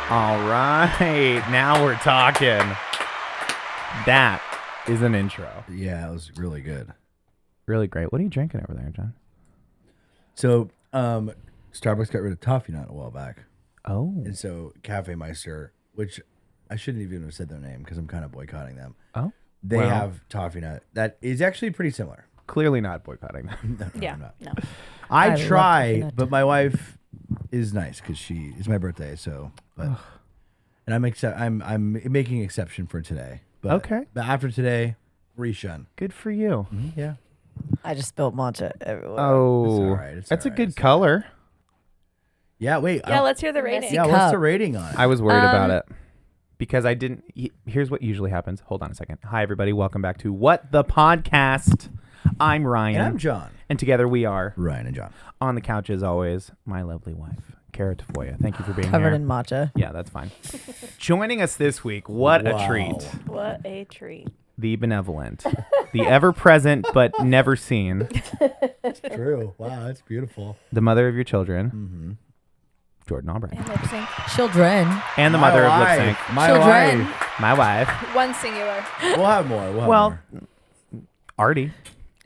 All right, now we're talking. That is an intro. Yeah, it was really good. Really great. What are you drinking over there, John? So, Starbucks got rid of toffee nut a while back. Oh. And so Cafe Meister, which I shouldn't even have said their name because I'm kind of boycotting them. Oh. They have toffee nut that is actually pretty similar. Clearly not boycotting them. No. No. I love try, toffee nut. but my wife is nice because it's my birthday, so and I'm making exception for today. But, Okay. But after today, reshun. Good for you. Yeah. I just spilled matcha everywhere. Oh. It's all right, it's That's all a right, good it's all color. Yeah, wait. Yeah, let's hear the rating. Yeah, what's the rating on it? I was worried about it because I didn't. Here's what usually happens. Hold on a second. Hi, everybody. Welcome back to What the Podcast. I'm Ryan. And I'm John. And together we are Ryan and John. on the couch as always. My lovely wife, Cara Tafolla. Thank you for being Covered here. in matcha. Yeah, that's fine. Joining us this week, what Wow. a treat. What a treat. The benevolent, the ever-present but never seen, True. Wow, that's beautiful. the mother of your children, Mm-hmm. Jordan Albright, And lip sync. Children. and the My mother wife. of lip sync, My Children. wife. my wife, One singular. We'll have more. Well, Artie.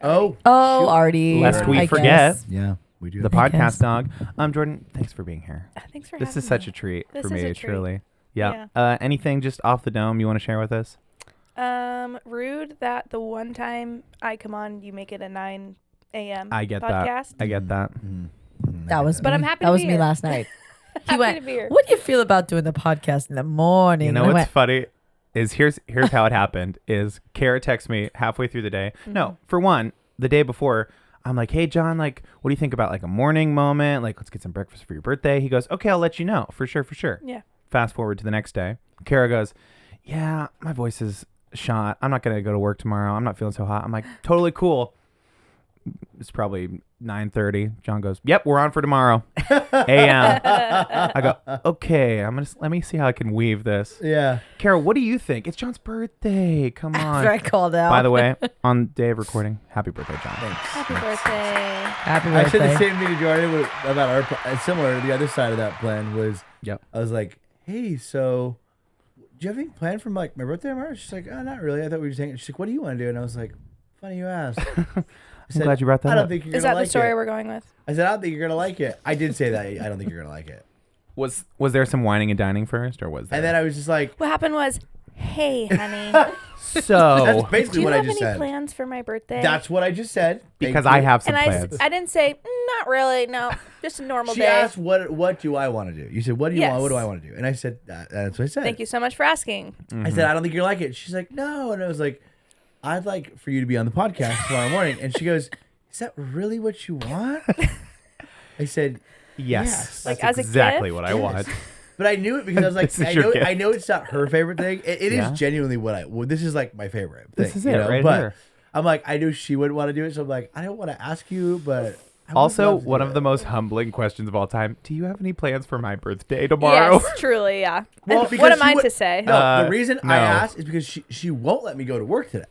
Oh. Oh, Artie. Lest we I forget. guess. Yeah, we do. The I podcast guess. dog. Jordan, thanks for being here. Thanks for This having is such me. a treat This for is me, a treat. truly. Yeah. Anything just off the dome you want to share with us? Rude that the one time I come on, you make it a 9 a.m. I get podcast. that. I get that. That was But me. I'm happy That to was be me here. last night. He Happy went, to be here. what do you feel about doing the podcast in the morning? You know And I what's went, funny is here's how it happened is Cara texts me halfway through the day. Mm-hmm. No, for one, the day before, I'm like, hey John, like, what do you think about like a morning moment? Like, let's get some breakfast for your birthday. He goes, okay, I'll let you know. For sure. Yeah. Fast forward to the next day. Cara goes, yeah, my voice is shot. I'm not going to go to work tomorrow. I'm not feeling so hot. I'm like, totally cool. It's probably 9:30. John goes, yep, we're on for tomorrow. a.m. I go, okay, let me see how I can weave this. Yeah. Cara, what do you think? It's John's birthday. Come on. after I called out. By the way, on day of recording, happy birthday, John. Thanks. Happy birthday. Happy I said the birthday. same thing to Jordan about our similar. The other side of that plan was, Yep. I was like, hey, so do you have any plan for like my birthday tomorrow? She's like, oh, not really. I thought we were just hanging. She's like, what do you want to do? And I was like, funny you asked. I'm glad you brought that I don't up. think you're Is gonna that like the story it. we're going with? I said, I don't think you're gonna like it. I did say that. I don't think you're gonna like it. Was there some whining and dining first, or was there? And then I was just like, What happened was, hey, honey, so that's do basically you what I have just any said. plans for my birthday? That's what I just said. Thank because you. I have some and plans. I didn't say, not really, no, just a normal She day. asked, what do I want to do? You said, what do you Yes. want? What do I want to do? And I said, that's what I said. Thank you so much for asking. I said, I don't think you're like it. She's like, no. And I was like, I'd like for you to be on the podcast tomorrow morning. And she goes, is that really what you want? I said, yes, Like, that's as a exactly gift? what I want. but I knew it because I was like, This is your gift. I know it's not her favorite thing. It Yeah. is genuinely this is like my favorite thing. This is you it know? right but here. I'm like, I knew she wouldn't want to do it. So I'm like, I don't want to ask you, but I would Also, love to one do of it. the most humbling questions of all time. Do you have any plans for my birthday tomorrow? Yes, truly, yeah. Well, And because what am she I would- to say? No, the reason no. I asked is because she won't let me go to work today.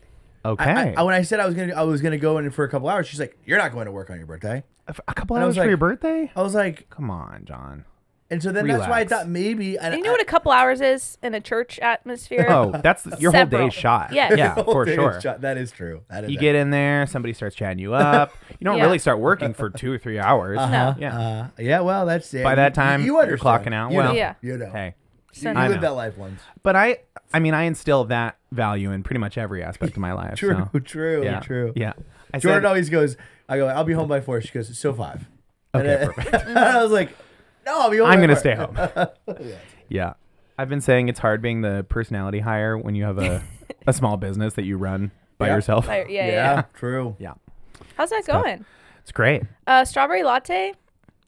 Okay. When I said I was gonna go in for a couple hours, she's like, "You're not going to work on your birthday." a couple and I hours was for like- your birthday? I was like, Come on, John. and so then that's why I Relax. thought maybe. And You know what a couple hours is in a church atmosphere? Oh, that's your whole Several. day's shot. Yes. Yeah, the whole for thing sure. is that is true. That is You get in there, somebody starts chatting you up. You don't Yeah. really start working for 2 or 3 hours. Uh-huh. Yeah. Yeah. Well, that's it. By that time, you you're understand. clocking out. You Well, know. Yeah. You know. Hey, So You I lived know. that life once. but I mean, I instill that value in pretty much every aspect of my life. True. So, True. yeah, True. Yeah. I Jordan said, always goes. I go. I'll be home by 4. She goes. So 5. okay, And, perfect. and I was like, no, I'll be home. I'm by gonna 4. stay home. Yeah. I've been saying it's hard being the personality hire when you have a small business that you run by Yep. yourself. Yeah. Yeah. True. Yeah. How's that tough. going? It's great. Strawberry latte,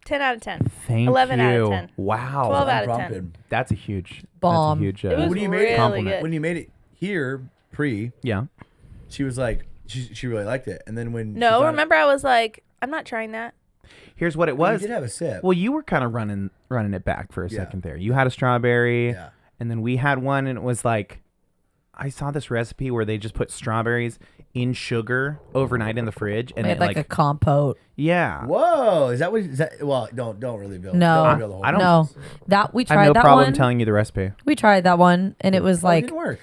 10 out of 10. Thank 11 you. out of 10. Wow. 12 out of Prompted. 10. That's a huge Bomb. That's a huge It was When you made it, really good. when you made it here pre, yeah. she was like, she really liked it. And then when she No, found remember I was like, I'm not trying that. Here's what it it, was. you did have a sip. Well, you were kind of running it back for a Yeah. second there. You had a strawberry, Yeah. and then we had one, and it was like, I saw this recipe where they just put strawberries in sugar overnight in the fridge, and We it had like a compote. yeah. Whoa, is that what? Is that? Well, don't really build. No, don't reveal the whole I don't- no. That we I have tried no that problem one. telling you the recipe. We tried that one, and it was It like didn't work.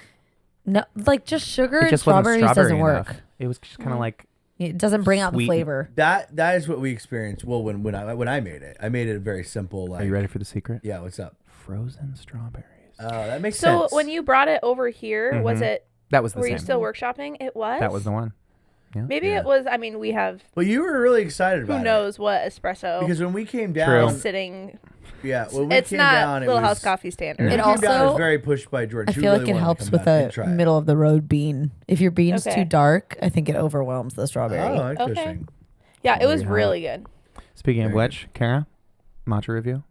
no, like just sugar It and just wasn't strawberries strawberry doesn't enough. work. It was just kind of like It doesn't bring out the Sweet. flavor. That is what we experienced. Well, when I made it, I made it very simple. Like, Are you ready for the secret? Yeah, what's up? Frozen strawberries. Oh, that makes So sense. when you brought it over here, was Mhm. it? That was the Were same. you still workshopping? It was. That was the one. Maybe Yeah. it was. I mean, we have Well, you were really excited about who it. knows what espresso Because when we came True. down, sitting. yeah, when we It's came not down, Little it was, House coffee standard. When we It came down, it was also- very pushed by Jordan. I She feel really like it wanted to helps come with back and a try it. middle of the road bean. If your bean's Okay. too dark, I think it overwhelms the strawberry. Oh, interesting. Yeah, it There was you have really good. Speaking of Very which, Cara, matcha review.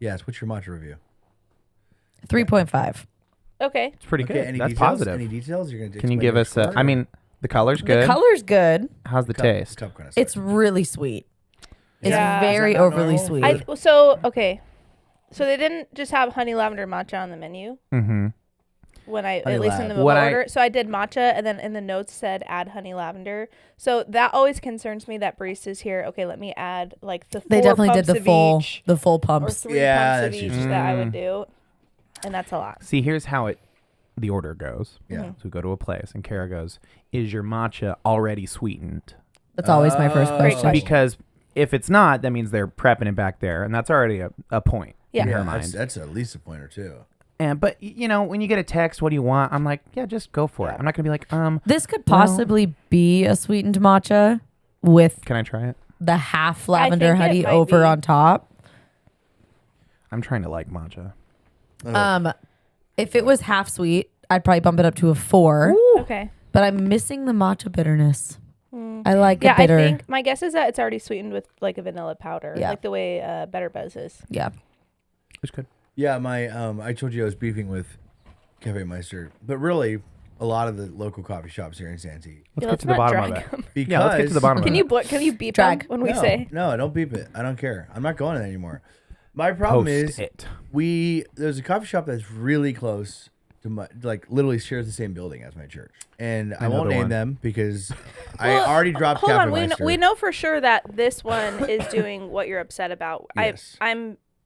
Yes. What's your matcha review? 3.5. Okay. It's pretty Okay. good. Any That's details? positive. Any details you're gonna? Can you explain give your us? score, I or- mean, the color's good. The color's good. How's the Cup- taste? cup kind of It's really sweet. It's Yeah. very Is that not overly normal? sweet. So okay, so they didn't just have honey lavender matcha on the menu Mm-hmm. when I Honey at least in the lav. What mobile I- order. So I did matcha, and then in the notes said add honey lavender. So that always concerns me that baristas here. Okay, let me add like the. They four definitely did pumps the of full each, or pumps. 3 Yeah, pumps of that's each usually- that I would Mm. do, and that's a lot. See, here's how the order goes. Yeah. So we go to a place, and Cara goes, "Is your matcha already sweetened?" That's always my first Oh. Great question. question. Because if it's not, that means they're prepping it back there, and that's already a point Yeah. in her Yeah, mind. that's at least a point or two. And but when you get a text, what do you want? I'm like, yeah, just go for it. I'm not gonna be like, This could Well- possibly be a sweetened matcha with can I try it? the half lavender think it honey might over be. on top. I'm trying to like matcha. Oh. If it was half sweet, I'd probably bump it up to a 4. Okay. But I'm missing the matcha bitterness. Mm. I like Yeah, a bitter. I think my guess is that it's already sweetened with like a vanilla powder, Yeah. like the way Better Buzz is. Yeah. It's good. Yeah, my I told you I was beefing with Cafe Meister, but really a lot of the local coffee shops here in Santee. Let's Yeah, get let's to the not bottom of drag it. 'em. Because Yeah, let's get to the bottom of Can it. you beep Drag. them when we no, say? no, don't beep it. I don't care. I'm not going there anymore. My problem Post is it. there's a coffee shop that's really close to my, like literally shares the same building as my church, and I won't Another name one. them because I Well, already dropped Hold Cafe on, Meister. we know for sure that this one is doing what you're upset about.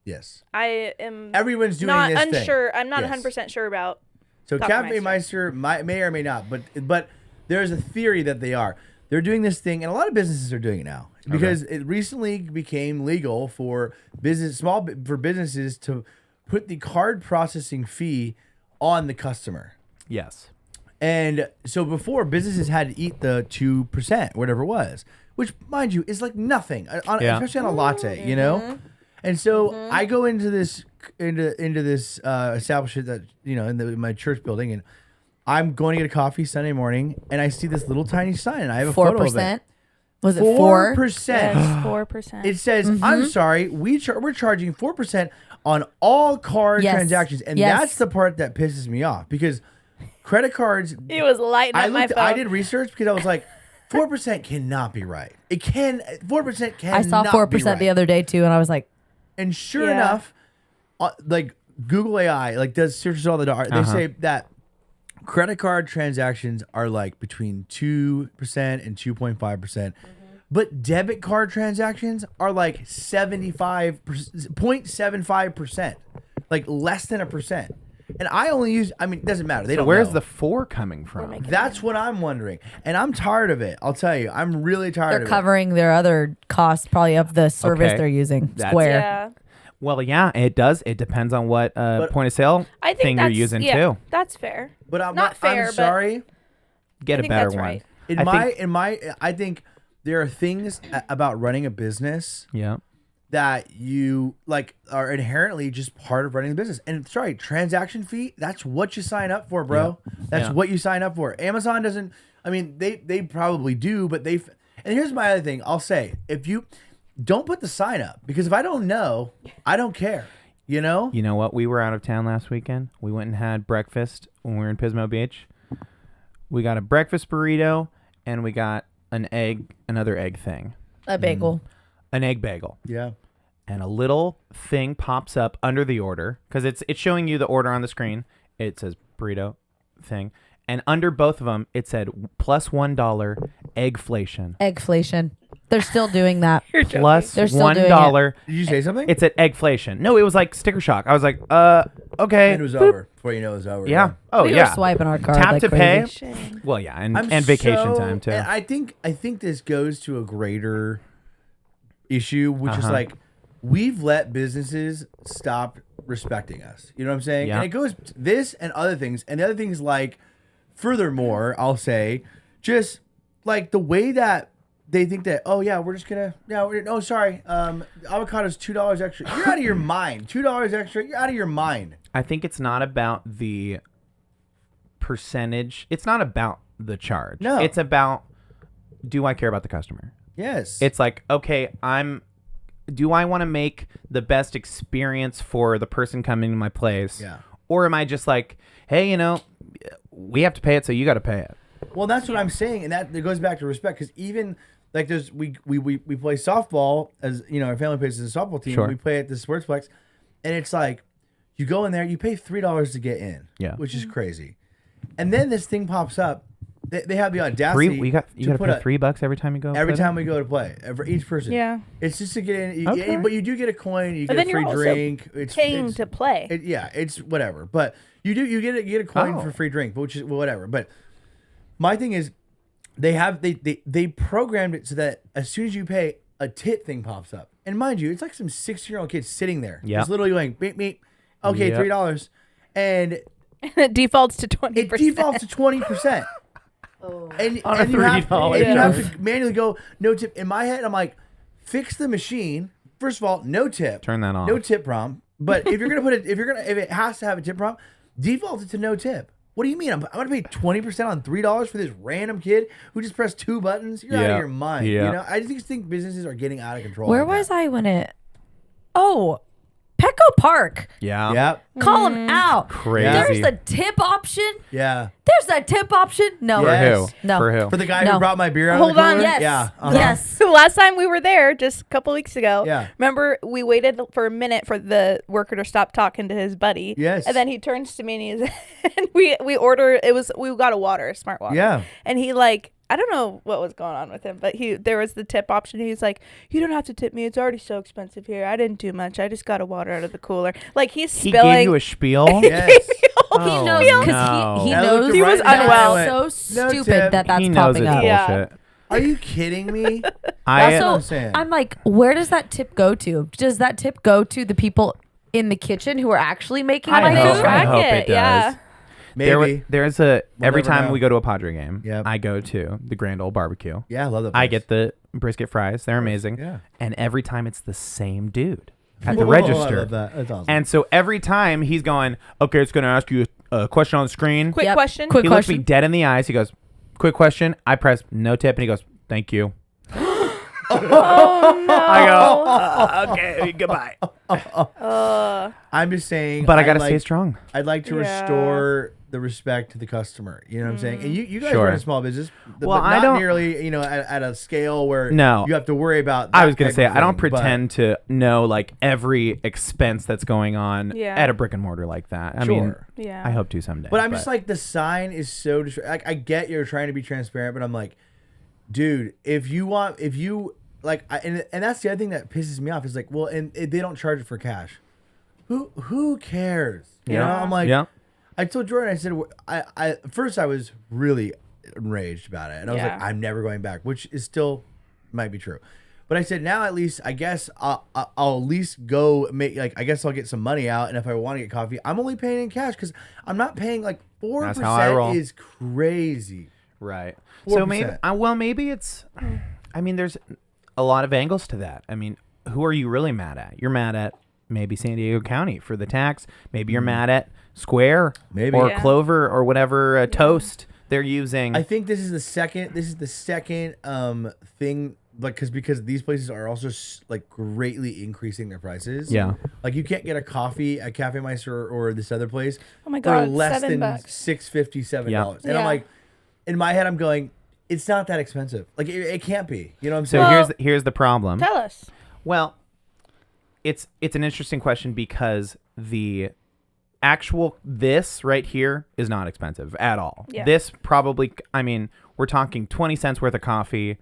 Yes. I am Everyone's doing not this thing. unsure. I'm not Yes. 100% sure about. So Cafe Cafe Meister may or may not, but there's a theory that they are. They're doing this thing, and a lot of businesses are doing it now because it recently became legal for businesses to put the card processing fee on the customer. Yes. And so before, businesses had to eat the 2%, whatever it was, which, mind you, is like nothing, Yeah. especially on a latte, you know. And so I go into this establishment that in my church building, and I'm going to get a coffee Sunday morning, and I see this little tiny sign, and I have a photo of it. 4%. Was it 4? 4%. Yes, 4%. It says, "I'm sorry, we're charging 4% on all card Yes. transactions," and Yes. that's the part that pisses me off because credit cards. It was lighting up my phone. I did research because I was like, 4% cannot be right. 4% cannot. I saw 4% the other day too, and I was like, And sure Yeah. enough, like Google AI, like does searches all the time. They say that credit card transactions are like between 2% and 2.5%. But debit card transactions are like 0.75%, like less than 1%. And I only use, it doesn't matter. They don't Where's know. the 4 coming from? That's what I'm wondering. And I'm tired of it. I'll tell you. I'm really tired they're of covering their other costs probably of the service Okay. they're using. That's- Square. Yeah. Well, yeah, it does. It depends on what point of sale I think thing you're that's, using yeah, too. That's fair. it. But I'm Not fair, I'm but- sorry. Get I a think better that's one. right. I think there are things about running a business Yeah. that you like are inherently just part of running the business. And sorry, transaction fee, that's what you sign up for, bro. That's Yeah. what you sign up for. Amazon doesn't, they probably do, but and here's my other thing. I'll say, if you don't put the sign up, because if I don't know, I don't care. You know? You know what? We were out of town last weekend. We went and had breakfast when we were in Pismo Beach. We got a breakfast burrito and we got another egg thing, A bagel. an egg bagel. Yeah. And a little thing pops up under the order because it's showing you the order on the screen. It says burrito thing, and under both of them it said plus $1 eggflation. Eggflation. They're still doing that. You're joking. Plus They're still doing $1. Did you say something? It said eggflation. No, it was like sticker shock. I was like, okay. It was Boop. over. Before you know it was over. Yeah. Oh, We yeah. were swiping our card Tap like to crazy. pay. Shame. Well, yeah, and I'm vacation so- time too. And I think this goes to a greater issue, which is like we've let businesses stop respecting us. You know what I'm saying? Yeah. And it goes this and other things, and the other things like, furthermore, I'll say, just like the way that they think that, oh yeah, we're just gonna, sorry, avocado's $2 extra. You're out of your mind. $2 extra. You're out of your mind. I think it's not about the percentage. It's not about the charge. No. It's about, do I care about the customer? Yes. It's like, okay, do I want to make the best experience for the person coming to my place? Yeah. Or am I just like, hey, we have to pay it, so you got to pay it. Well, that's what I'm saying, and that goes back to respect. Because even like there's we play softball, as you know, our family plays as a softball team. Sure. We play at the Sportsplex, and it's like you go in there, you pay $3 to get in, Yeah. which is crazy. And then this thing pops up. They have the audacity. You got to put pay $3 every time you go. every play time we go to play, for each person. Yeah. It's just to get in. Okay. But you do get a coin. You But get then a you're free also drink. Paying to play. It's whatever. But you get a coin Oh. for free drink, which is whatever. But my thing is, they programmed it so that as soon as you pay, a tip thing pops up. And mind you, it's like some 16-year-old kid sitting there, Yeah. just literally going beep beep. Okay, Yep. $3, and It defaults to 20%. it defaults to 20%. And, On a and you have $3 and you have charge. to manually go no tip. In my head, I'm like, fix the machine. First of all, no tip. Turn that off. No tip prompt. But if you're gonna put it, if it has to have a tip prompt, default it to no tip. What do you mean? I'm gonna pay 20% on $3 for this random kid who just pressed 2 buttons? You're out Yeah. of your mind. Yeah. You know, I just think businesses are getting out of control. Where like was that. I when it? Oh, Petco Park. Yeah. Yep. Call them out. Crazy. There's a tip option. Yeah. There's a tip option. No. For Yes. who? No. For who? For the guy No. who brought my beer out. Hold of the on, cooler? Yes. Yeah. Yes. So last time we were there, just a couple weeks ago, Yeah. remember we waited for a minute for the worker to stop talking to his buddy. Yes. And then he turns to me and he's and we got a smart water. Yeah. And he I don't know what was going on with him, but there was the tip option. He was like, "You don't have to tip me. It's already so expensive here. I didn't do much. I just got a water out of the cooler." Like he's He spilling. gave you a spiel. Yes. He Oh, knows no. because he I knows looked He was right now unwell. and I so went, "No stupid tip." that that's He knows popping it's up. Yeah. bullshit. Are you kidding me? I That's what I'm So saying. I'm like, where does that tip go to? Does that tip go to the people in the kitchen who are actually making I my hope- food? I hope it does. Yeah. Maybe. There's every never time know. we go to a Padre game, Yep. I go to the Grand Ole Barbecue. Yeah, I love that. I place. get the brisket fries. They're amazing. Yeah. And every time it's the same dude at Oh, the I register. love that. That's awesome. And so every time he's going, okay, it's going to ask you a question on the screen. Quick Yep. question. Quick He looks me question. dead in the eyes. He goes, quick question. I press no tip. And he goes, thank you. Oh no. I go, okay, goodbye. I'm just saying. But I got to like, stay strong. I'd like to Yeah. restore the respect to the customer. You know what I'm saying? And you guys Sure. run a small business, Well, but I not don't- nearly, at a scale where No. you have to worry about. I that was going to type say, of I don't thing, but- pretend to know like every expense that's going on Yeah. at a brick and mortar like that. I mean, Sure. Yeah. I hope to someday. But I'm just like, the sign is so like, I get you're trying to be transparent, but I'm like, dude, if you like, and that's the other thing that pisses me off is like, well, and they don't charge it for cash. Who cares? You know, I'm like, yeah. I told Jordan, I said, I first I was really enraged about it, and I was like, Yeah. I'm never going back, which is still might be true. But I said, now at least I guess I'll at least go make, like, I guess I'll get some money out, and if I want to get coffee, I'm only paying in cash because I'm not paying like 4%. That's how I roll. Is crazy. Right. So maybe, 4%. maybe it's, I mean, there's a lot of angles to that. I mean, who are you really mad at? You're mad at maybe San Diego County for the tax. Maybe you're mad at Square, Maybe. or Yeah. Clover, or whatever toast they're using. I think this is the second thing, like, because these places are also like greatly increasing their prices. Yeah. Like, you can't get a coffee at Cafe Meister or this other place Oh my for God, less than $7. $6.50, $7. Yeah. And Yeah. I'm like, in my head, I'm going, it's not that expensive. Like, it can't be. You know what I'm so saying? Well- here's the problem. Tell us. Well, it's an interesting question because actual this right here is not expensive at all. Yeah. This probably, I mean, we're talking 20 cents worth of coffee,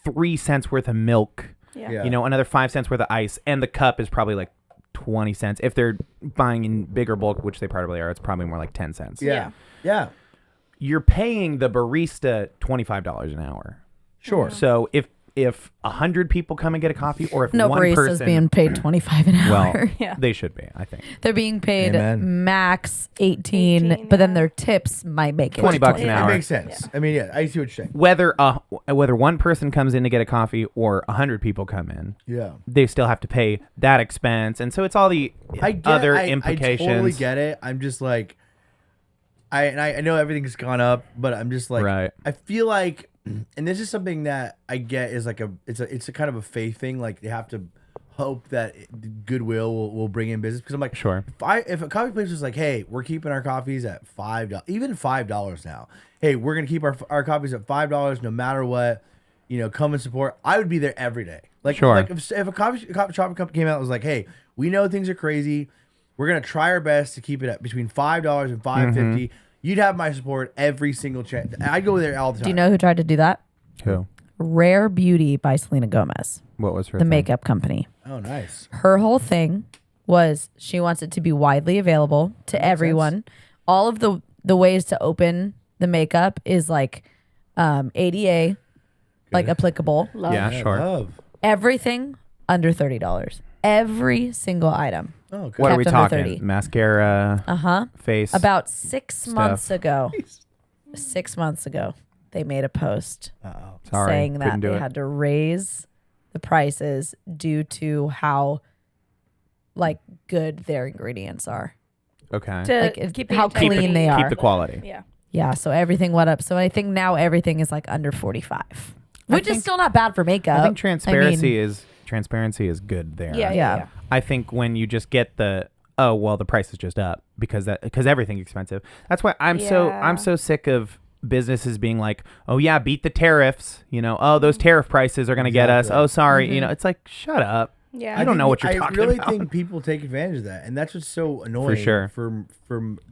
3 cents worth of milk, Yeah. you know, another 5 cents worth of ice, and the cup is probably like 20 cents. If they're buying in bigger bulk, which they probably are, it's probably more like 10 cents. Yeah. Yeah. You're paying the barista $25 an hour. Sure. So if 100 people come and get a coffee, or if No one barista's person, being paid 25 an hour. well, Yeah. they should be, I think. They're being paid Amen. max 18, 18, but then yeah. their tips might make it $20 an It hour. makes sense. I mean, yeah, I see what you're saying. Whether one person comes in to get a coffee or 100 people come in, Yeah. they still have to pay that expense, and so it's all the other I implications. totally get it. I'm just like, I know everything's gone up, but I'm just like, Right. I feel like, and this is something that I get is like it's a kind of a faith thing. Like they have to hope that goodwill will bring in business, because I'm like, Sure. if a coffee place was like, hey, we're keeping our coffees at $5, even $5 now. Hey, we're gonna keep our coffees at $5 no matter what. You know, come and support. I would be there every day. Like, Sure. like if a coffee shop company came out and was like, hey, we know things are crazy. We're gonna try our best to keep it at between $5 and $5.50. You'd have my support every single chance. I'd go there all the time. Do you know who tried to do that? Who? Rare Beauty by Selena Gomez, What was her the thing? makeup company. Oh, nice. Her whole thing was she wants it to be widely available to everyone. All of the ways to open the makeup is like ADA, like applicable. Love. Yeah, I sure. love. Everything under $30. Every single item. Oh, good. What are we Kept under talking? 30. Mascara, face. About 6 months ago. 6 months ago, they made a post Uh-oh. Sorry, saying that couldn't do they it. had to raise the prices due to how like good their ingredients are. Okay. To Like, it's keep the how integrity. clean they are. Keep the quality. Yeah. Yeah, so everything went up. So I think now everything is like under 45, which is think- still not bad for makeup. I think transparency mean, is good there. Yeah. Yeah. Yeah. I think when you just get the the price is just up because everything's expensive. That's why I'm Yeah. so sick of businesses being like, oh yeah, beat the tariffs. You know, oh those tariff prices are gonna get us. Exactly. Oh sorry, you know, it's like shut up. Yeah. I don't know what you're I talking really about. think people take advantage of that, and that's what's so annoying. sure. From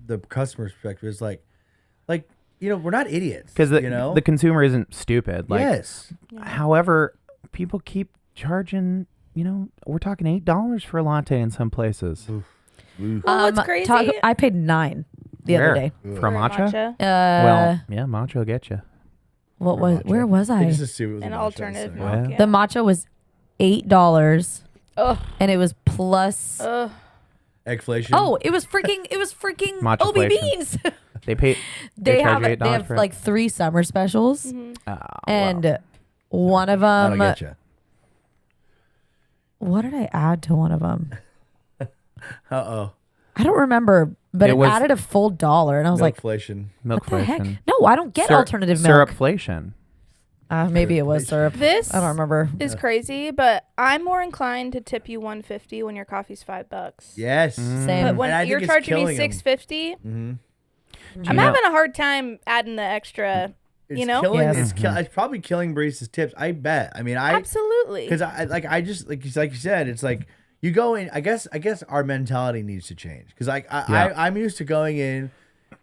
the customer's perspective, is like you know, we're not idiots. Because you know, the consumer isn't stupid. Like, yes, however, people keep charging. You know, we're talking $8 for a latte in some places. Well, what's crazy? I paid $9 the Where? other day. For for matcha? Uh, Well, yeah, matcha will get you. what was? Where was I? just assume it was An a matcha, alternative so. milk. Yeah. The matcha was $8, Ugh. and it was plus. Ugh. Eggflation. Oh, it was freaking Matcha OB inflation. beans. They pay. they charge have you $8 they have for it? like 3 summer specials, Oh, and well. one of I don't them. get you. What did I add to one of them? Uh-oh. I don't remember, but It it, was- added a full $1, and I was like, Milkflation. "What the heck? Milkflation. No, I don't get alternative milk." Syrupflation. Maybe it was syrup. This I don't remember. is crazy, but I'm more inclined to tip you $1.50 when your coffee's $5. Yes. Same. But when And I think you're it's charging me killing 'em. $6.50, Mm-hmm. I'm know- having a hard time adding the extra. It's You know? killing. Yes. It's probably killing baristas' tips. I bet. I mean, Absolutely. because I just like you said, it's like you go in. I guess our mentality needs to change, because I'm used to going in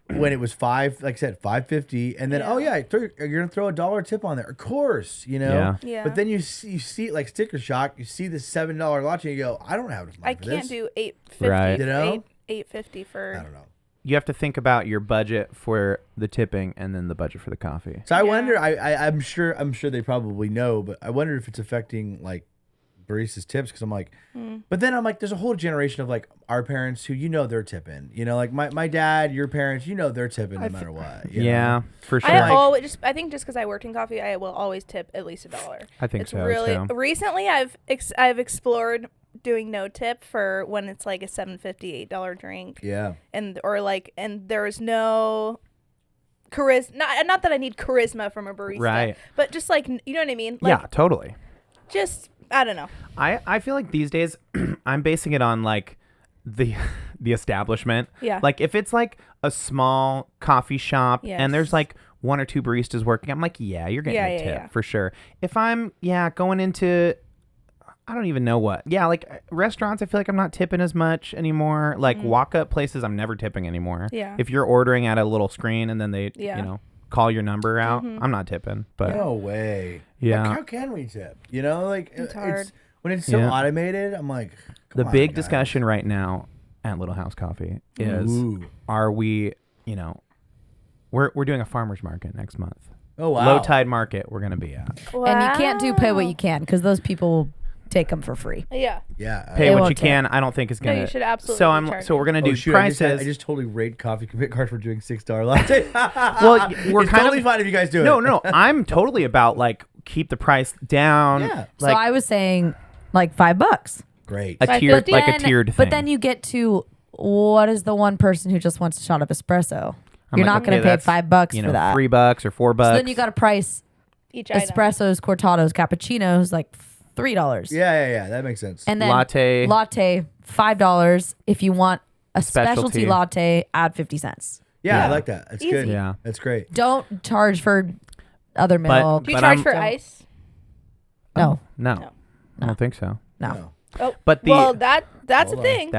when it was like I said, $5.50, and then Yeah. you're gonna throw $1 tip on there, of course, you know. Yeah. Yeah. But then you see like sticker shock. You see the $7 latte, and you go, I don't have enough money I for can't this. do $8.50. Right. You know? $8.50 for. I don't know. You have to think about your budget for the tipping and then the budget for the coffee. So I Yeah. wonder. I'm sure they probably know, but I wonder if it's affecting like baristas' tips, because I'm like, but then I'm like, there's a whole generation of like our parents who they're tipping. You know, like my dad, your parents, they're tipping no matter what. you know? Yeah, for sure. I think just because I worked in coffee, I will always tip at least $1. I think it's so, really too. recently I've explored doing no tip for when it's like a $7.50, $8 drink. Yeah. And there's no charisma. Not that I need charisma from a barista, Right. but just like, you know what I mean? Like, Yeah, totally. just I don't know. I feel like these days I'm basing it on like the establishment. Yeah. Like if it's like a small coffee shop Yes. and there's like 1 or 2 baristas working, I'm like, yeah, you're getting Yeah, a yeah, tip yeah. for sure. If I'm going into I don't even know what. Yeah, like restaurants, I feel like I'm not tipping as much anymore. Like walk-up places, I'm never tipping anymore. Yeah. If you're ordering at a little screen and then they, Yeah. you know, call your number out, I'm not tipping. But No way. Yeah. Like, how can we tip? You know, like It's hard. when it's so Yeah. automated. I'm like, the come on, big guys. discussion right now at Little House Coffee is, Ooh. are we, you know, we're doing a farmer's market next month. Oh wow. Low tide market we're going to be at. Wow. And you can't do pay what you can because those people will take them for free. Yeah. Yeah. Pay They what won't you tip. can. I don't think it's No, going to. you should absolutely So be we're going to do shoot, prices. I just totally rate coffee commit card for doing $6 latte. Well, we're it's kind totally of fine if you guys do it. no. I'm totally about like keep the price down. Yeah. So Like I was saying like $5. Great. a tiered, But like a then- tiered thing. But then you get to what is the one person who just wants a shot of espresso? You're not going to pay $5 you for know, that. $3 or $4. So then you got to price Each item. espressos, cortados, cappuccinos like $3. Yeah. That makes sense. And then Latte. $5. If you want a specialty Specialty. latte, add 50 cents. Yeah, I Yeah. like that. That's Easy. good. Yeah. That's great. Don't charge for other milk. Do you But charge I'm- for ice? No. No, I don't think so. No. Oh, But the well, that's a Hold on. thing.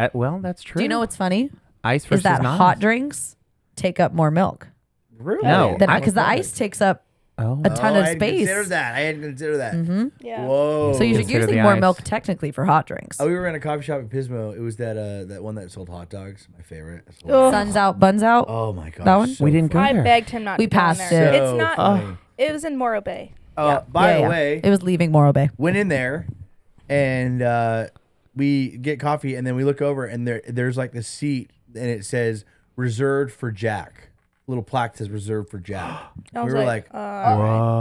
that's true. Do you know what's funny? ice Is versus that non hot drinks take up more milk. Really? No. Because the ice takes up Oh, a ton of I hadn't space. considered that. I hadn't considered that. Yeah. Whoa. So you're Consider using the more ice. milk technically for hot drinks. Oh, we were in a coffee shop at Pismo. It was that one that sold hot dogs. My favorite. Ugh. Suns out, buns out. Oh my gosh. That one? so We didn't go funny. I there. begged him not We to go in passed there. it. It's not. funny. It was in Morro Bay. By the Yeah. way, It was leaving Morro Bay. went in there and we get coffee and then we look over and there's like this seat and it says reserved for Jack. Little plaque says reserved for Jack. I We was were like, all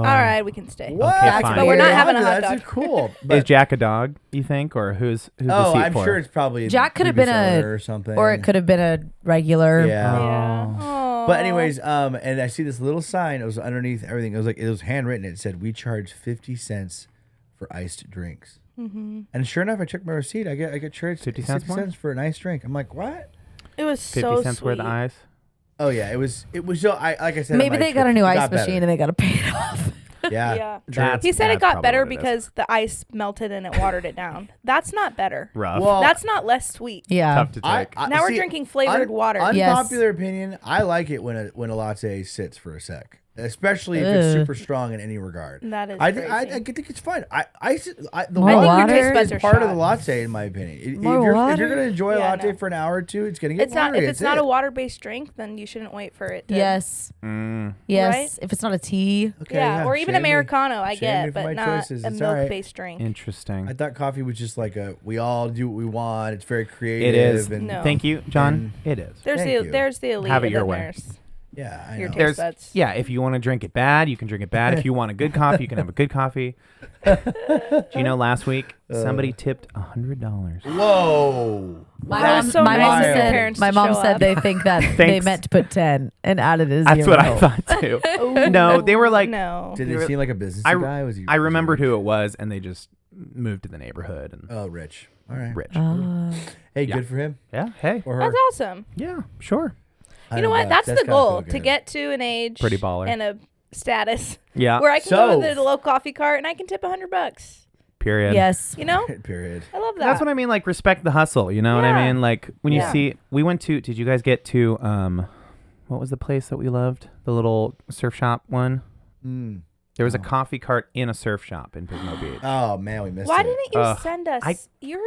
right, we can stay. what? Okay, fine. But we're not having a hot That's dog. cool. is But, Jack a dog? You think, or who's the oh, seat I'm for? sure it's probably Jack could have been previous a- owner or something. Or it could have been a regular. Yeah. Yeah. Aw. But anyways, and I see this little sign. It was underneath everything. It was handwritten. It said, "We charge 50 cents for iced drinks." Mm-hmm. And sure enough, I checked my receipt. I get charged 50 cents more? for an iced drink. I'm like, what? It was 50 so cents sweet. worth of ice. Oh yeah, it was so. I like I said. Maybe on my they got a script, new it ice got better. machine and they got to pay it off. Yeah. Yeah. That's- He said it that's got probably better what it is. because the ice melted and it watered it down. That's not better. Rough. Well, That's not less sweet. Yeah. Tough to take. Now we're drinking flavored water. Unpopular opinion. I like it when a latte sits for a sec, especially if it's Ugh. super strong in any regard. That is I crazy. think it's fine. The More water water? is Taste buds part are of the shot. latte, in my opinion. If More you're water? gonna enjoy a Yeah, latte no. for an hour or two, it's gonna get It's not. watery. If it's That's not it. a water-based drink, then you shouldn't wait for it. To, Yes. Mm. Yes. Right? If it's not a tea. Okay, Yeah, or even shame me. Americano, I Shame me get, for my but not choices. a It's all right. milk-based drink. Interesting. I thought coffee was just like we all do what we want. It's very creative. It is. And, No. Thank you, John. It is. There's Thank you. there's the elite. Have it and your then way. there's Yeah, I your know. taste buds. Yeah, if you want to drink it bad, you can drink it bad. If you want a good coffee, you can have a good coffee. Do you know last week somebody tipped $100? Whoa. That was so my nice mom of your said, parents my to mom show said up. they think that they Thanks. meant to put 10 and added a 0. That's what I thought too. No, they were like, No. Did You it were- seem like a business I- guy? Was he? I remembered who it was, and they just moved to the neighborhood and Oh, Rich. All right. rich. Hey, Yeah. good for him Yeah, hey. or her. That's awesome. Yeah, sure. You know what? That's the gotta goal, feel to good. get to an age Pretty baller. and a status Yeah, where I can go So- to the local coffee cart and I can tip $100. period. Yes. You know, Period. I love that. That's what I mean, like, respect the hustle. You know what I Yeah. mean? Like, when you Yeah. see, we went to, did you guys get to, what was the place that we loved? The little surf shop one? Mm. There was a coffee cart in a surf shop in Pismo Beach. Oh man, we missed Why it. didn't you Ugh. send us? I- You're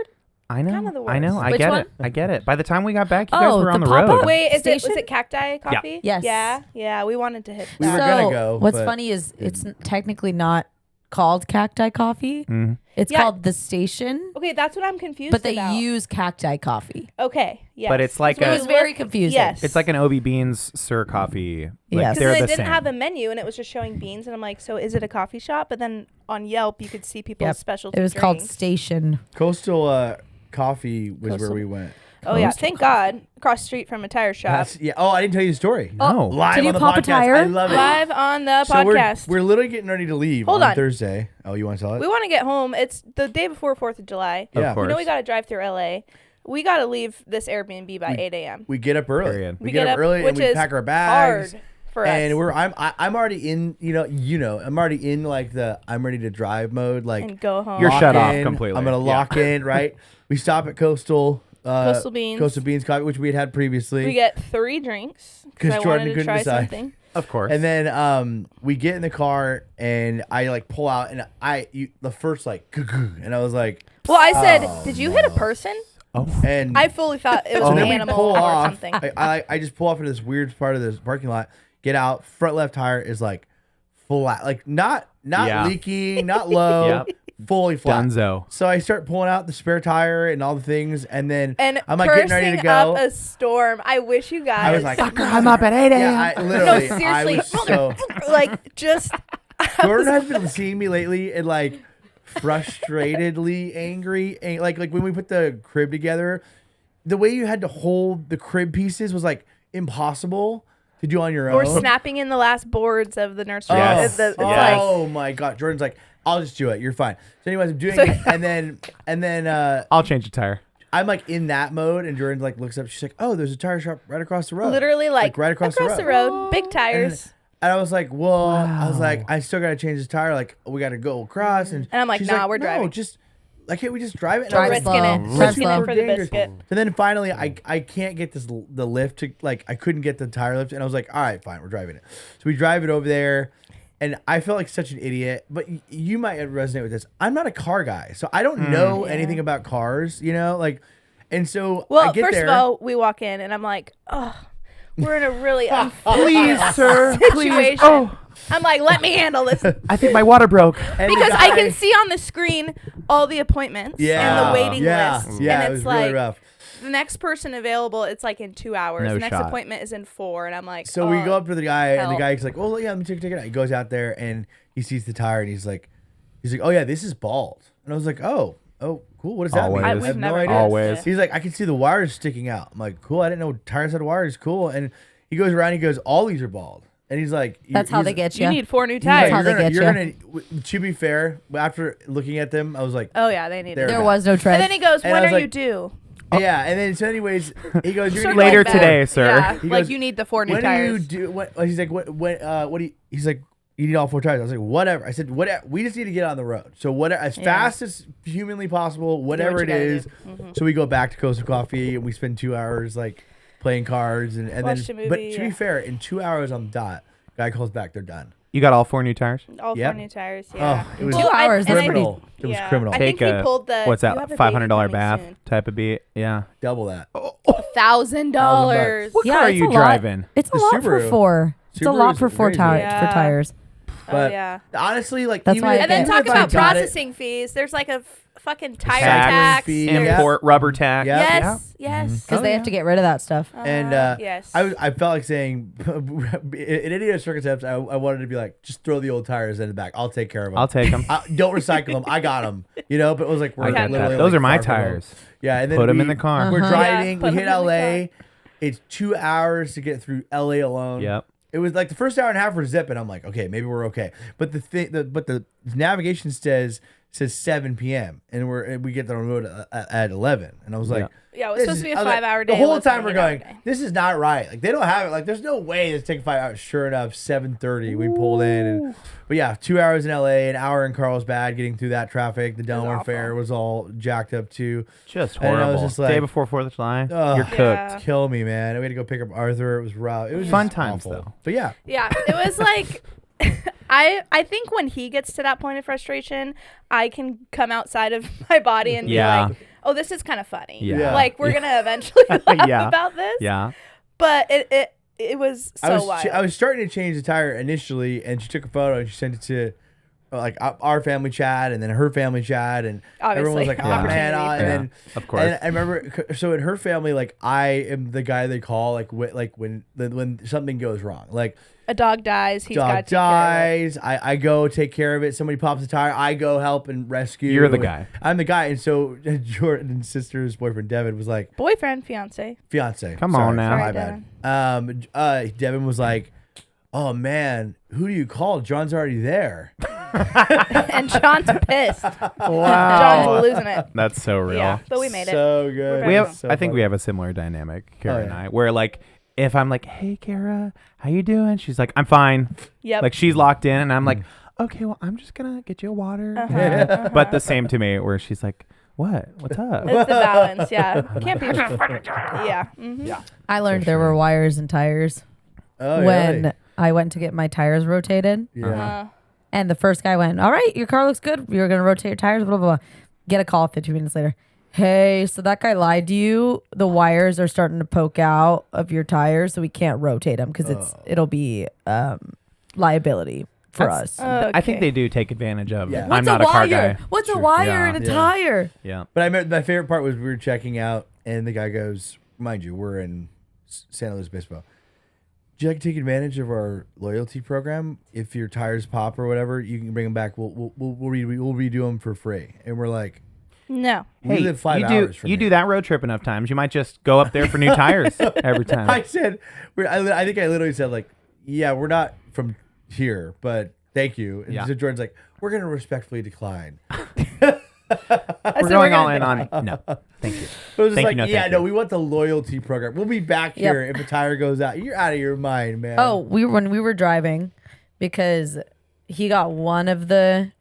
I know. kind of the I know. worst. I Which get one? it. I get it. By the time we got back, you guys Oh, were on the the pop-up? road. wait. Was Station? it Cacti Coffee? Yes. Yeah. We wanted to hit We were that. gonna go, What's but funny is it's technically not called Cacti Coffee. Mhm. It's Yeah. called the station, Okay, that's what I'm confused but they about. use Cacti Coffee. Okay, yes. But it's like It was a, very confusing. Yes. it's like an OB Beans Sir coffee. Like, Yes. they're Because the they didn't same. have a menu and it was just showing beans, and I'm like, so is it a coffee shop? But then on Yelp, you could see people's Yep. specialty It was called drinks. Station. Coastal Coffee was where Coastal. we went. Oh yeah, Coastal thank God. Across the street from a tire shop. Yeah. Oh, I didn't tell you the story. No. Live Did you on the pop a podcast. tire? I love it. Live on the So podcast. we're literally getting ready to leave Hold on on. Thursday. Oh, you want to tell it? We want to get home. It's the day before 4th of July. Yeah. Of course. You know we got to drive through LA. We got to leave this Airbnb by 8 a.m. We get up early. Period. We get up early and which we is pack our bags. hard For and us. I'm already in I'm already in like the I'm ready to drive mode, like And go home. You're lock shut off in. completely. I'm gonna Yeah. lock in, right? We stop at Coastal Beans. Coastal Beans Coffee, which we had previously. We get 3 drinks 'Cause because I Jordan wanted to couldn't try decide. something. Of course. And then we get in the car and I like pull out and the first like and I was like, Well, I said, did you hit a person? and I fully thought it was so an then we animal pull or off. something. I just pull off into this weird part of this parking lot. Get out. Front left tire is like flat, like not Yeah. leaky, not low, Yep. fully flat. Dunzo. So I start pulling out the spare tire and all the things, and then And I'm like getting ready to cursing go. up a storm. I wish you guys. I was like, Sucker, I'm up at 8 a.m. yeah, I literally, no, I seriously. was so. like, just. Jordan has been seeing me lately and like frustratedly angry, and like when we put the crib together, the way you had to hold the crib pieces was like impossible to do on your own. Or snapping in the last boards of the nursery. Yes. It's Yes. Oh my god, Jordan's like, I'll just do it. You're fine. So anyways, I'm doing it, and then I'll change the tire. I'm like in that mode, and Jordan like looks up. She's like, "Oh, there's a tire shop right across the road." literally like right across the road. Big tires. And I was like, "Well," I was like, "I still gotta change this tire. Like, we gotta go across." And I'm like, she's "Nah, we're no, driving." Just like, can't we just drive it? And Drive I was slow. like, Risking it. Drive Risking slow. it for the dangerous. biscuit. So then finally, I can't get the lift to like I couldn't get the tire lift, and I was like, all right, fine, we're driving it. So we drive it over there, and I felt like such an idiot. But you might resonate with this. I'm not a car guy, so I don't know anything about cars. Like, and so Well, I get first there. of all, we walk in and I'm like, oh, we're in a really Please, sir. Please. situation. Oh, I'm like, let me handle this. I think my water broke. and the Because I guy- can see on the screen all the appointments and the waiting yeah, list. yeah, and it it's was really like rough. the next person available, it's like in 2 hours. No the next shot. appointment is in 4. And I'm like, So we go up to the guy, and the help. guy's like, "Oh yeah, let me take it out." He goes out there and he sees the tire, and he's like, "Oh yeah, this is bald." And I was like, "Oh, cool. What does that mean?" Always. we've have never no idea. noticed Always. it. He's like, "I can see the wires sticking out." I'm like, "Cool. I didn't know tires had wires. Cool." And he goes around. He goes, "All these are bald." And he's like, That's how he's- they get You you. need 4 new he's like, tires. how they you're get gonna. To be fair, after looking at them, I was like, Oh, yeah, they need There it. There was no tread. And then he goes, And when I was are you like- due? "Yeah." And then so, anyways, he goes, "You're Sort gonna of Later like that. today, sir. Yeah, He like goes, you need the 4 new when do you tires. do what?" He's like, what do you?" He's like, "You need all 4 tires." I was like, "Whatever." I said, "Whatever. We just need to get on the road. So whatever, as fast as humanly possible, whatever you it gotta is." do. Mm-hmm. So we go back to Coastal Coffee and we spend 2 hours like playing cards and Watched then. a But movie, to be yeah. fair, in 2 hours on the dot, guy calls back. They're done. You got all 4 new tires? All Yep. 4 new tires, yeah. Oh, it was 2 hours, and that's criminal. It was yeah. criminal. I think Take he pulled the. what's you have that? a baby $500 coming bath soon. type of beat. Yeah. Double that. $1,000. What yeah, car are it's you a lot. driving? It's a The lot for Subaru. 4. It's a lot Subaru's for 4 crazy. tires. Yeah. For tires. But yeah. honestly, like That's even why if- I And then get- talk even if I about got it- processing fees. There's like a fucking tire Tax. tax. fee. Import rubber tack. Yeah. Yes, yes. Because Oh, they yeah. have to get rid of that stuff. And yes. I felt like saying, in any other circumstance, I wanted to be like, just throw the old tires in the back. I'll take care of them. I'll take them. Don't recycle them. I got them. But it was like we're I get literally that. Those like are my far from home. tires. Yeah, and then Put 'em in the car. We're Uh-huh. driving. Yeah, we put hit 'em in the LA. It's 2 hours to get through LA alone. Yep. It was like the first hour and a half were zipping. I'm like, okay, maybe we're okay. But the navigation says 7 p.m. and we get on the road at 11. And I was like, Yeah, it was this supposed to be a I was like- 5-hour day. The whole Let's time make we're it going, okay. this is not right. Like they don't have it. Like there's no way it's taking 5 hours. Sure enough, 7:30 we pulled in. But yeah, 2 hours in LA, an hour in Carlsbad, getting through that traffic. The Delaware awful. Fair was all jacked up too. Just And I horrible. was just like, Day before 4th of July. Ugh. You're cooked. Yeah. Kill me, man. We had to go pick up Arthur. It was rough. It was Fun just times, awful. though. But yeah, Yeah, it was like I think when he gets to that point of frustration, I can come outside of my body and Yeah. be like, "Oh, this is kind of funny. Yeah. Like we're gonna eventually laugh Yeah. about this." Yeah. But it was so wild. I was starting to change the tire initially, and she took a photo and she sent it to like our family chat and then her family chat, and everyone was Obviously, like, "Oh man!" opportunity And for- then Of course. And I remember, so in her family, like I am the guy they call like when something goes wrong, like a dog dies, he's got dog to take care of it. dies. I go take care of it. Somebody pops a tire. I go help and rescue. You're the guy. I'm the guy. And so Jordan's sister's boyfriend Devin was like, Boyfriend, fiance. fiance. Come on now. My Sorry, bad. Devin was like, "Oh man, who do you call? John's already there." And John's pissed. Wow. John's losing it. That's so real. Yeah, but we made it. So good. We're We very have. So I think funny. we have a similar dynamic, Kara Oh, and yeah. I, where like if I'm like, hey, Cara, how you doing? She's like, I'm fine. Yep. Like she's locked in, and I'm like, okay, well, I'm just gonna get you a water. But the same to me, where she's like, what's up? It's the balance. Yeah. Can't be. Yeah. Mm-hmm. Yeah. I learned there were wires and tires Oh, when really? I went to get my tires rotated. Yeah. And the first guy went, all right, your car looks good. You're going to rotate your tires, blah, blah, blah. Get a call 15 minutes later. Hey, so that guy lied to you. The wires are starting to poke out of your tires, so we can't rotate them because it'll be liability for us. I think they do take advantage of. Yeah. I'm What's not a a car wire? guy. What's a wire Yeah. in a Yeah. tire? Yeah. But I remember my favorite part was we were checking out, and the guy goes, mind you, we're in Santa Luis Obispo. Would you like to take advantage of our loyalty program? If your tires pop or whatever, you can bring them back. We'll redo them for free. And we're like, No. we live 5 hours from you here. do that road trip enough times, you might just go up there for new tires every time. I said, I think I literally said like, yeah, we're not from here, but thank you. And Yeah. so Jordan's like, we're gonna respectfully decline. We're going all in on no. Thank you. But it was just Thank you, like, no, yeah, thank no, you. we want the loyalty program. We'll be back here if a tire goes out. You're out of your mind, man. Oh, when we were driving, because he got one of the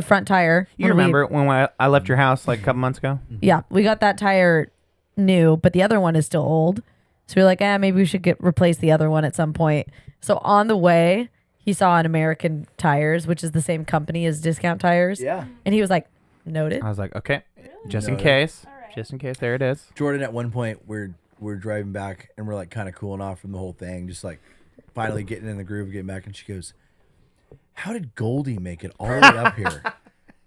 front tire. You when we- remember when I left your house like a couple months ago? Yeah, we got that tire new, but the other one is still old. So we are like, maybe we should replace the other one at some point. So on the way, he saw an American Tires, which is the same company as Discount Tires. Yeah. And he was like, noted. I was like, okay, just in Noted. case. Just in case. There it is. Jordan, at one point, we're driving back and we're like kind of cooling off from the whole thing, just like finally getting in the groove of getting back. And she goes, "How did Goldie make it all the way up here?"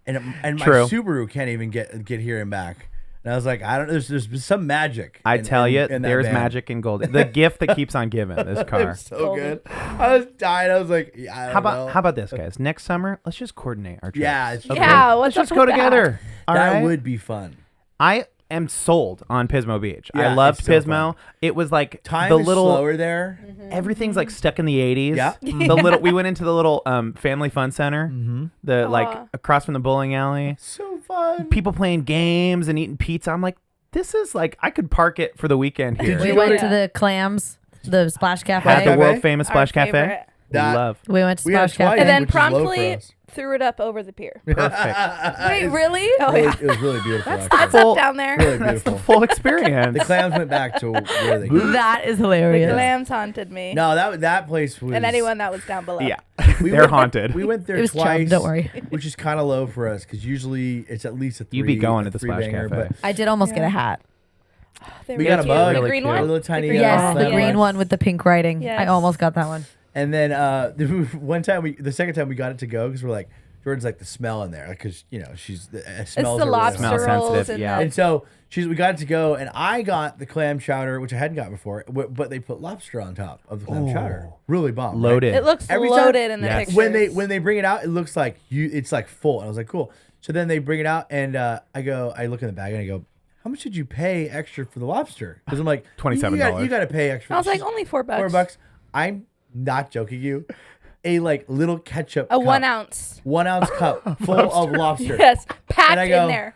And my True. Subaru can't even get here and back. And I was like, I don't. There's some magic. I tell you, in that there's van. magic in gold. The gift that keeps on giving. This car. It's so good. I was dying. I was like, yeah, I don't know. How about this, guys? Next summer, let's just coordinate our trips. Yeah, it's true. Yeah. Let's What's just up go with that? together. All that right. would be fun. I am sold on Pismo Beach. Yeah, I loved it's so Pismo. fun. It was like Time the is little slower there. everything's like stuck in the 80s. Yeah. The little we went into the little family fun center. The like Aw. across from the bowling alley. So fun. People playing games and eating pizza. I'm like, this is like I could park it for the weekend here. Did We you went go to the Clams, the Splash At Cafe. the Cafe? world famous Splash Our Cafe. favorite. That- Love. We went to We had Splash twice. Cafe. And then which is low for promptly us. threw it up over the pier. Perfect. Wait, really? Oh It yeah. was, it was really beautiful. That's actually. up down there. Really beautiful. Full experience. The clams went back to where they came. That is The hilarious. clams haunted me. No, that place was. And anyone that was down below. Yeah. we They're went- haunted. We went there It was twice. chum, don't worry. Which is kind of low for us because usually it's at least a 3. You'd be going to the three Splash banger, Cafe. but I did almost get a hat. They we were got a cute. bug. The Really green cute. a one. little tiny. green Yes, one. the green Yes. one with the pink writing. I Yes. almost got that one. And then one time the second time we got it to go because we're like Jordan's like the smell in there because she's the It's smells the are really lobster Smell rolls sensitive, and yeah. the And so we got it to go, and I got the clam chowder, which I hadn't got before, but they put lobster on top of the clam chowder. Really bomb. right? Loaded. It looks Every time- loaded in the Yes. pictures. When they bring it out, it looks like it's like full. And I was like, cool. So then they bring it out, and I look in the bag and I go, how much did you pay extra for the lobster? Because I'm like, $27. You got to pay extra. I was like, only $4. $4. I'm not joking you. A like little ketchup. A cup, 1 ounce. 1 ounce cup full of lobster. Yes, packed And I go, in there.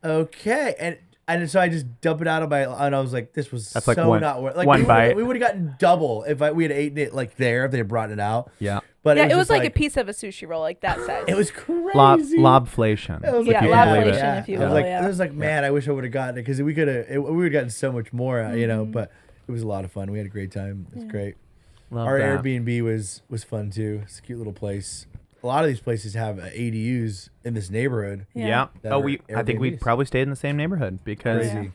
Okay, and so I just dump it out of and I was like, this was That's so like one- not worth. Like one bite. We would have gotten double if we had eaten it like there if they had brought it out. Yeah. But Yeah, it was just like a piece of a sushi roll, like that size. It was crazy. Lobflation. I was Yeah, if you lobflation, believe it. if you I was will, like, yeah. I was like, man, I wish I would have gotten it because we would have gotten so much more, But it was a lot of fun. We had a great time. It was great. Love Our that. Airbnb was fun too. It's a cute little place. A lot of these places have ADUs in this neighborhood. Yeah. That Oh, are I think we Airbnbs. probably stayed in the same neighborhood because Crazy.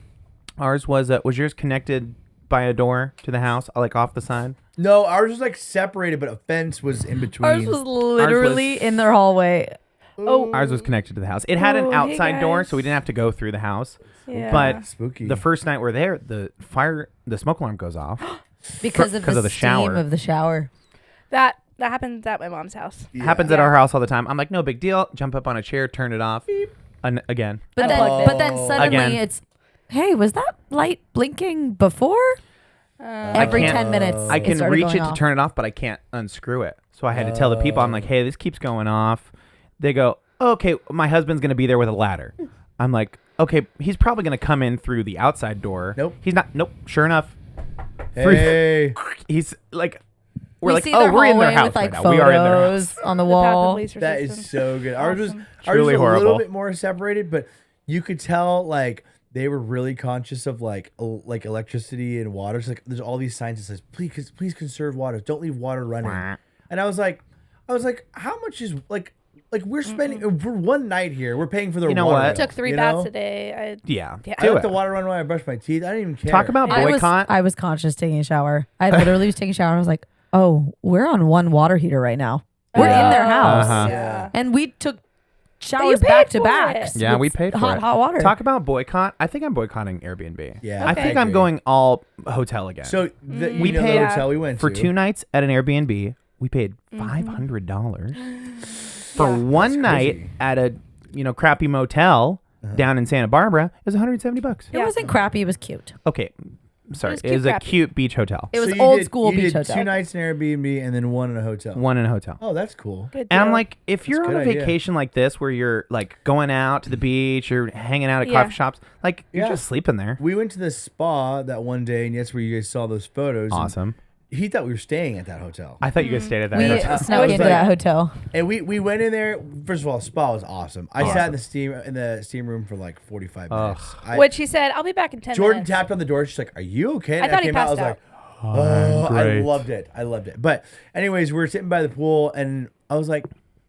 ours was yours connected by a door to the house, like off the side? No, ours was like separated, but a fence was in between. Ours was literally in their hallway. Oh, Ours was connected to the house. It had an Oh, hey, outside door, guys. so we didn't have to go through the house. yeah. But spooky. the first night we're there, the smoke alarm goes off. Because of Because the of the steam shower. of the shower. that happens at my mom's house. Yeah. Happens at Yeah. our house all the time. I'm like, no big deal. Jump up on a chair, turn it off. Again. But then, Unplugged it. but then suddenly Again. it's, hey, was that light blinking before? Every can't- 10 minutes, I it can started reach going it to off. turn it off, but I can't unscrew it. So I had to tell the people, I'm like, hey, this keeps going off. They go, okay, my husband's going to be there with a ladder. I'm like, okay, he's probably going to come in through the outside door. Nope. He's not. Nope. Sure enough, Hey. He's like, we're We like, see oh, their we're in their hallway house with like right now. We are in their house. photos on the The path of wall. least That resistance. is so good. Ours was Awesome. Truly a horrible. little bit more separated, but you could tell like they were really conscious of like electricity and water. So, like there's all these signs that says please conserve water. Don't leave water running. And I was like, how much is like we're spending for one night here. We're paying for their You know water what? bill, Took 3 you baths know? a day. Yeah. Yeah. I Do let it. the water run while I brush my teeth. I didn't even care. Talk about boycott. I was conscious taking a shower. I literally was taking a shower. And I was like, oh, we're on one water heater right now. We're in their house. Uh-huh. Yeah. And we took showers paid back to for back. it. Yeah, we paid for hot, it. hot water. Talk about boycott. I think I'm boycotting Airbnb. Yeah, I I think I'm agree. going all hotel again. So We the paid hotel we went for to 2 nights at an Airbnb, we paid $500 for one night crazy. at a crappy motel down in Santa Barbara. It was $170. It wasn't crappy. It was cute. Okay, sorry, was it was cute a crappy. cute beach hotel. It was So you old did- school you beach did hotel. 2 nights in Airbnb and then 1 in a hotel. One in a hotel. Oh, that's cool. Good And I'm deal. like, if you're That's on a a good idea. vacation like this where you're like going out to the beach, you're hanging out at Yeah. coffee shops, like you're Yeah. just sleeping there. We went to the spa that one day, and that's where you guys saw those photos. and Awesome. He thought we were staying at that hotel. I thought you guys stayed at that We hotel. I snuck was into like- that hotel. And we went in there. First of all, spa was awesome. I Awesome. sat in the steam room for like 45 minutes. Which he said, I'll be back in 10 Jordan minutes. tapped on the door. She's like, "Are you okay?" And I thought he came out. I was passed like, "Oh, I great. loved it. I loved it." But anyways, we were sitting by the pool, and I was like,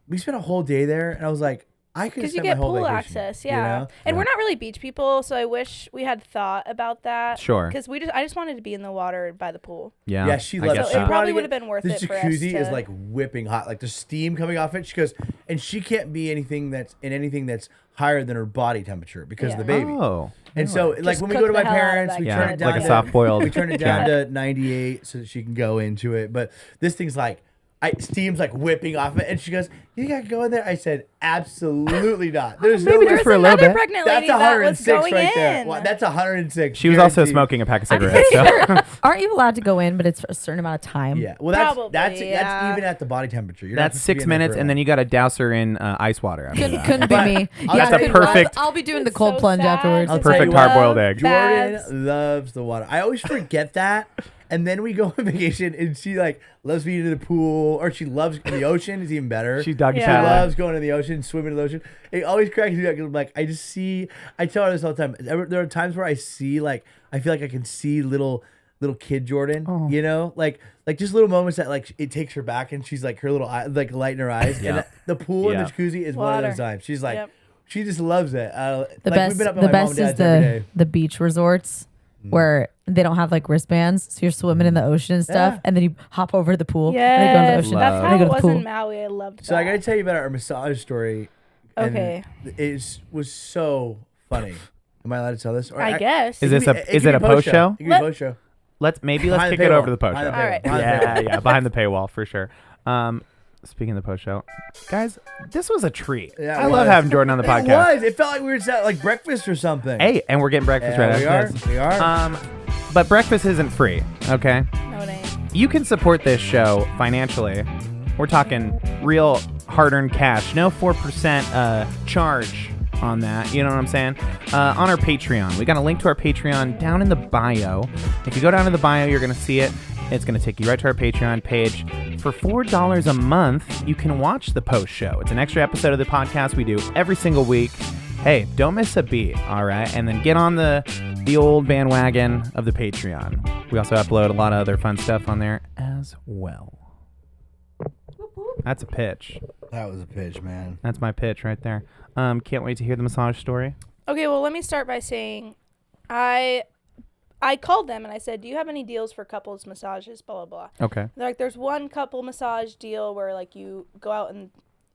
we spent a whole day there, and I was like, I could Because you spend get my whole pool vacation, access, you yeah. know? And we're not really beach people, so I wish we had thought about that. Sure. Because I just wanted to be in the water by the pool. Yeah, Yeah, she I loves guess it. So it that. probably Wanted would have been worth this it for us jacuzzi is to- like whipping hot, like there's steam coming off it. She goes, and she can't be anything that's higher than her body temperature because of the Yeah. baby. Oh. And so, like Just when we cook go to my the hell out of parents, that we Yeah, turn it down like a to soft-boiled We turn it down cat. to 98 so that she can go into it. But this thing's like, steam's like whipping off it, and she goes, "You gotta go in there." I said, "Absolutely not. There's no Maybe way." just for a There's little another bit. pregnant That's lady that was 106 going right there. in. Well, that's 106. She was also guaranteed. smoking a pack of I'm cigarettes. pretty So. sure. Aren't you allowed to go in, but it's for a certain amount of time? Yeah. Well, that's Probably, yeah. even at the body temperature. You're not That's supposed to be 6 in there minutes, for and then you got to douse her in ice water. After that. Couldn't be me. That's a couldn't- perfect- I'll be doing the It's cold so plunge sad. afterwards. I'll tell Perfect you what, hard-boiled egg. Jordan Baths. loves the water. I always forget that. And then we go on vacation, and she like loves being in the pool, or she loves the ocean. Is even better. She's doggy Yeah. She paddling. loves going to the ocean, swimming in the ocean. It always cracks me up. 'Cause I'm like, I tell her this all the time. There are times where I feel like I can see little kid Jordan. Oh. You know, like just little moments that like it takes her back, and she's like her little eye, like light in her eyes. Yeah. And the pool and Yeah. the jacuzzi is one of Water. those times. She's like, Yep. she just loves it. The like, best, we've been up the at my mom best and is dad's every day. the beach resorts where they don't have like wristbands, so you're swimming in the ocean and stuff, Yeah. and then you hop over to the pool, and then you go to the Yes, ocean, Love. that's and how then it you go was to the in pool. Maui. I loved that. So I got to tell you about our massage story. and Okay. It was so funny. Am I allowed to tell this? Or I guess. Is it this can a be- is can it a be post show? It can be a post show. Let's Behind kick the it paywall. over to the post Behind show. the All right. paywall. Behind the paywall. Yeah, behind the paywall for sure. Speaking of the post show, guys, this was a treat. Yeah, I it love was. having Jordan on the It podcast. was. It felt like we were at like breakfast or something. Hey, and we're getting breakfast Yeah, right we after are. this. We are. But breakfast isn't free. Okay. No, it ain't. You can support this show financially. We're talking real hard-earned cash. No 4% charge on that. You know what I'm saying? On our Patreon. We got a link to our Patreon down in the bio. If you go down to the bio, you're going to see it. It's going to take you right to our Patreon page. For $4 a month, you can watch the post show. It's an extra episode of the podcast we do every single week. Hey, don't miss a beat, all right? And then get on the old bandwagon of the Patreon. We also upload a lot of other fun stuff on there as well. That's a pitch. That was a pitch, man. That's my pitch right there. Can't wait to hear the massage story. Okay, well, let me start by saying I called them and I said, do you have any deals for couples massages, blah, blah, blah. Okay. They're like, there's one couple massage deal where, like, you go out and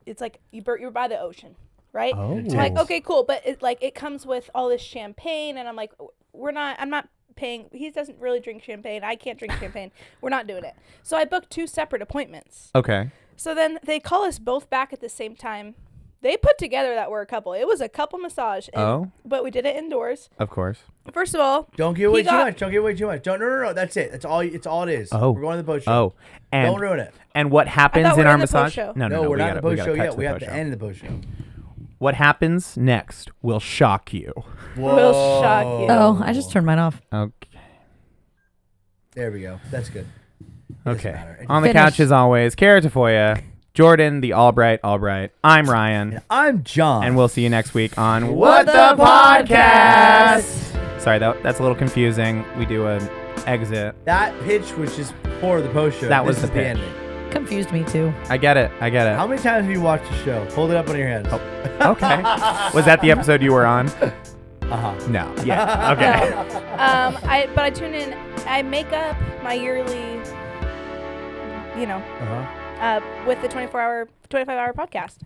it's like you're by the ocean, right? Oh. I'm like, okay, cool. But it comes with all this champagne. And I'm like, I'm not paying. He doesn't really drink champagne. I can't drink champagne. We're not doing it. So I booked 2 separate appointments. Okay. So then they call us both back at the same time. They put together that we're a couple. It was a couple massage. But we did it indoors. Of course. First of all, Don't give away he too got- much. Don't give away too much. No. That's it. That's all. It's all it is. Oh. We're going to the post show. Oh. And, Don't ruin it. And what happens thought we in were our in the post massage? show. No, we're not in the post show yet. cut We the have post to show. end the post show. What happens next will shock you. We'll shock you. Oh, I just turned mine off. Okay. There we go. That's good. Doesn't Okay. matter. On the Finish. couch as always, Cara Tafolla, Jordan, the Albright. I'm Ryan. I'm John. And we'll see you next week on What the Podcast? Sorry, that's a little confusing. We do an exit. That pitch was just for the post show. That was This the is pitch. ending. Confused me too. I get it. How many times have you watched the show? Hold it up on your hands. Okay. Was that the episode you were on? Uh-huh. No. Yeah. Okay. I tune in. I make up my yearly, Uh-huh. with the 25-hour podcast.